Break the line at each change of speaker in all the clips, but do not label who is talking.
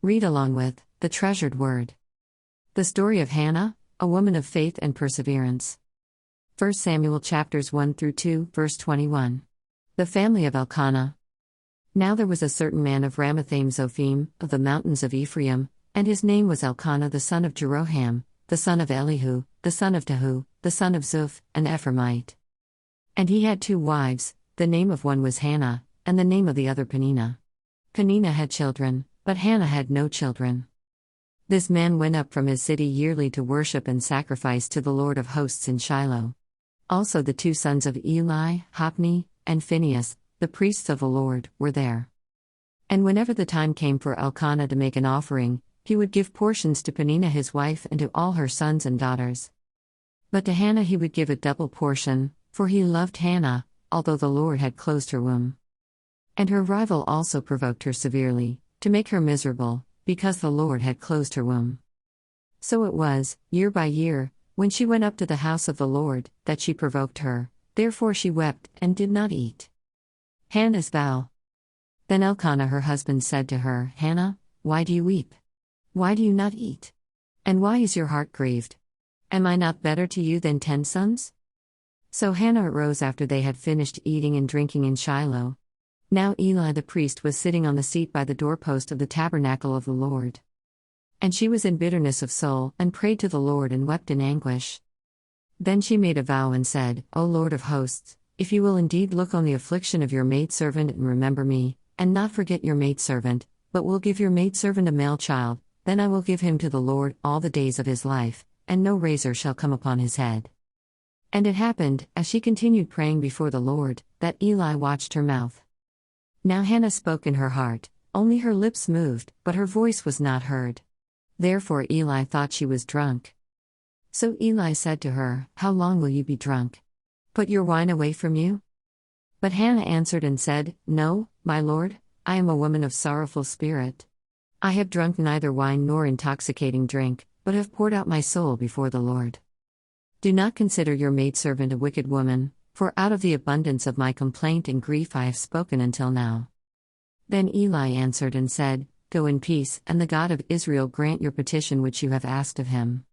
Read along with the treasured word. The story of Hannah, a woman of faith and perseverance. 1 Samuel chapters 1 through 2, verse 21. The family of Elkanah. Now there was a certain man of Ramathaim Zophim, of the mountains of Ephraim, and his name was Elkanah the son of Jeroham, the son of Elihu, the son of Tahu, the son of Zuph, an Ephraimite. And he had 2 wives, the name of one was Hannah, and the name of the other Peninnah. Peninnah had children, but Hannah had no children. This man went up from his city yearly to worship and sacrifice to the Lord of hosts in Shiloh. Also the 2 sons of Eli, Hophni, and Phinehas, the priests of the Lord, were there. And whenever the time came for Elkanah to make an offering, he would give portions to Peninnah his wife and to all her sons and daughters. But to Hannah he would give a double portion, for he loved Hannah, although the Lord had closed her womb. And her rival also provoked her severely, to make her miserable, because the Lord had closed her womb. So it was, year by year, when she went up to the house of the Lord, that she provoked her, therefore she wept and did not eat. Hannah's vow. Then Elkanah her husband said to her, Hannah, why do you weep? Why do you not eat? And why is your heart grieved? Am I not better to you than 10 sons? So Hannah arose after they had finished eating and drinking in Shiloh. Now Eli the priest was sitting on the seat by the doorpost of the tabernacle of the Lord. And she was in bitterness of soul, and prayed to the Lord and wept in anguish. Then she made a vow and said, O Lord of hosts, if you will indeed look on the affliction of your maidservant and remember me, and not forget your maidservant, but will give your maidservant a male child, then I will give him to the Lord all the days of his life, and no razor shall come upon his head. And it happened, as she continued praying before the Lord, that Eli watched her mouth. Now Hannah spoke in her heart, only her lips moved, but her voice was not heard. Therefore Eli thought she was drunk. So Eli said to her, How long will you be drunk? Put your wine away from you? But Hannah answered and said, No, my lord, I am a woman of sorrowful spirit. I have drunk neither wine nor intoxicating drink, but have poured out my soul before the Lord. Do not consider your maidservant a wicked woman, for out of the abundance of my complaint and grief I have spoken until now. Then Eli answered and said, Go in peace, and the God of Israel grant your petition which you have asked of him.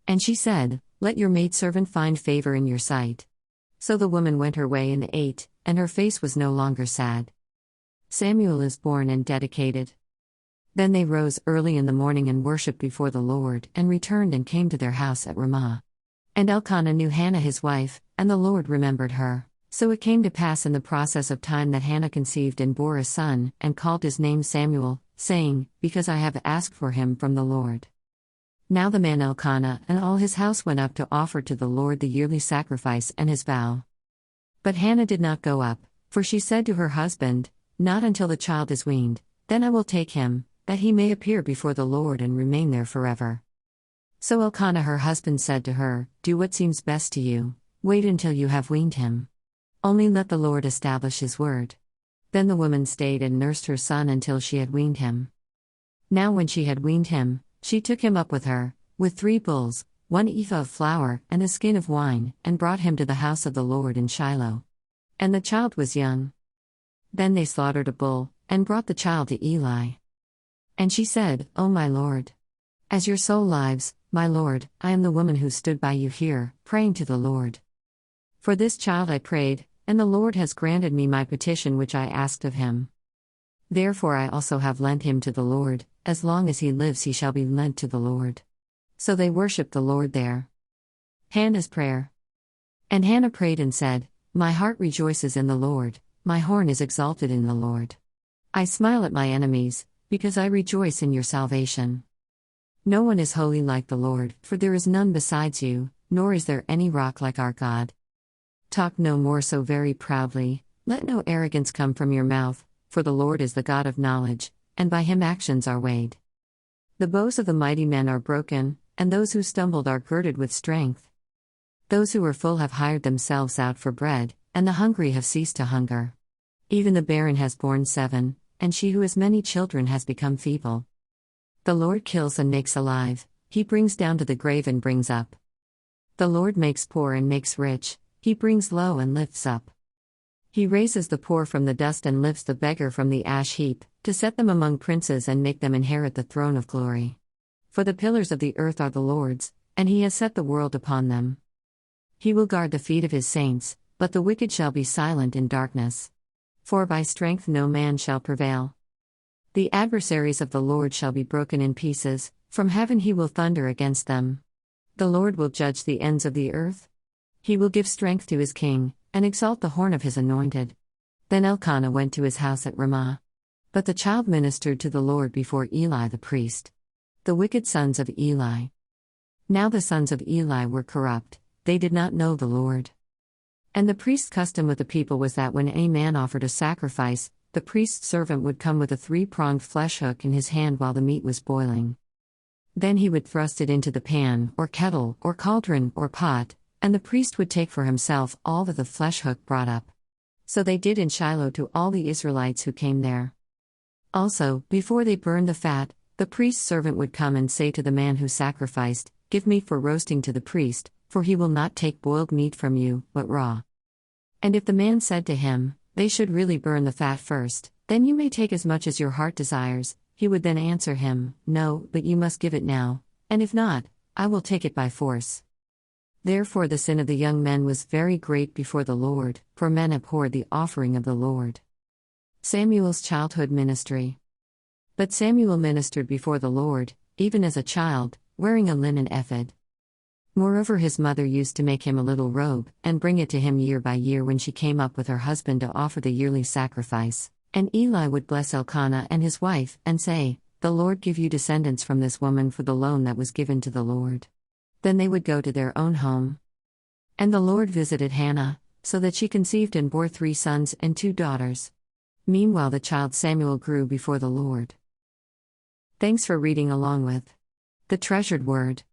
And she said, Let your maidservant find favor in your sight. So the woman went her way and ate, and her face was no longer sad. Samuel is born and dedicated. Then they rose early in the morning and worshipped before the Lord, and returned and came to their house at Ramah. And Elkanah knew Hannah his wife, and the Lord remembered her. So it came to pass in the process of time that Hannah conceived and bore a son, and called his name Samuel, saying, Because I have asked for him from the Lord. Now the man Elkanah and all his house went up to offer to the Lord the yearly sacrifice and his vow. But Hannah did not go up, for she said to her husband, Not until the child is weaned, then I will take him, that he may appear before the Lord and remain there forever. So Elkanah her husband said to her, Do what seems best to you, wait until you have weaned him. Only let the Lord establish his word. Then the woman stayed and nursed her son until she had weaned him. Now when she had weaned him, she took him up with her, with 3 bulls, 1 ephah of flour and a skin of wine, and brought him to the house of the Lord in Shiloh. And the child was young. Then they slaughtered a bull, and brought the child to Eli. And she said, O my Lord, as your soul lives, my Lord, I am the woman who stood by you here, praying to the Lord. For this child I prayed, and the Lord has granted me my petition which I asked of him. Therefore I also have lent him to the Lord, as long as he lives he shall be lent to the Lord. So they worshipped the Lord there. Hannah's prayer. And Hannah prayed and said, My heart rejoices in the Lord, my horn is exalted in the Lord. I smile at my enemies, because I rejoice in your salvation. No one is holy like the Lord, for there is none besides you, nor is there any rock like our God. Talk no more so very proudly, let no arrogance come from your mouth, for the Lord is the God of knowledge, and by him actions are weighed. The bows of the mighty men are broken, and those who stumbled are girded with strength. Those who were full have hired themselves out for bread, and the hungry have ceased to hunger. Even the barren has borne 7, and she who has many children has become feeble. The Lord kills and makes alive, he brings down to the grave and brings up. The Lord makes poor and makes rich, he brings low and lifts up. He raises the poor from the dust and lifts the beggar from the ash heap, to set them among princes and make them inherit the throne of glory. For the pillars of the earth are the Lord's, and he has set the world upon them. He will guard the feet of his saints, but the wicked shall be silent in darkness. For by strength no man shall prevail. The adversaries of the Lord shall be broken in pieces, from heaven he will thunder against them. The Lord will judge the ends of the earth. He will give strength to his king, and exalt the horn of his anointed. Then Elkanah went to his house at Ramah. But the child ministered to the Lord before Eli the priest. The wicked sons of Eli. Now the sons of Eli were corrupt, they did not know the Lord. And the priest's custom with the people was that when any man offered a sacrifice, the priest's servant would come with a 3-pronged flesh hook in his hand while the meat was boiling. Then he would thrust it into the pan, or kettle, or cauldron, or pot, and the priest would take for himself all that the flesh hook brought up. So they did in Shiloh to all the Israelites who came there. Also, before they burned the fat, the priest's servant would come and say to the man who sacrificed, "Give meat for roasting to the priest, for he will not take boiled meat from you, but raw." And if the man said to him, "They should really burn the fat first, then you may take as much as your heart desires," he would then answer him, "No, but you must give it now, and if not, I will take it by force." Therefore the sin of the young men was very great before the Lord, for men abhorred the offering of the Lord. Samuel's childhood ministry. But Samuel ministered before the Lord, even as a child, wearing a linen ephod. Moreover, his mother used to make him a little robe, and bring it to him year by year when she came up with her husband to offer the yearly sacrifice. And Eli would bless Elkanah and his wife, and say, "The Lord give you descendants from this woman for the loan that was given to the Lord." Then they would go to their own home. And the Lord visited Hannah, so that she conceived and bore 3 sons and 2 daughters. Meanwhile the child Samuel grew before the Lord. Thanks for reading along with The Treasured Word.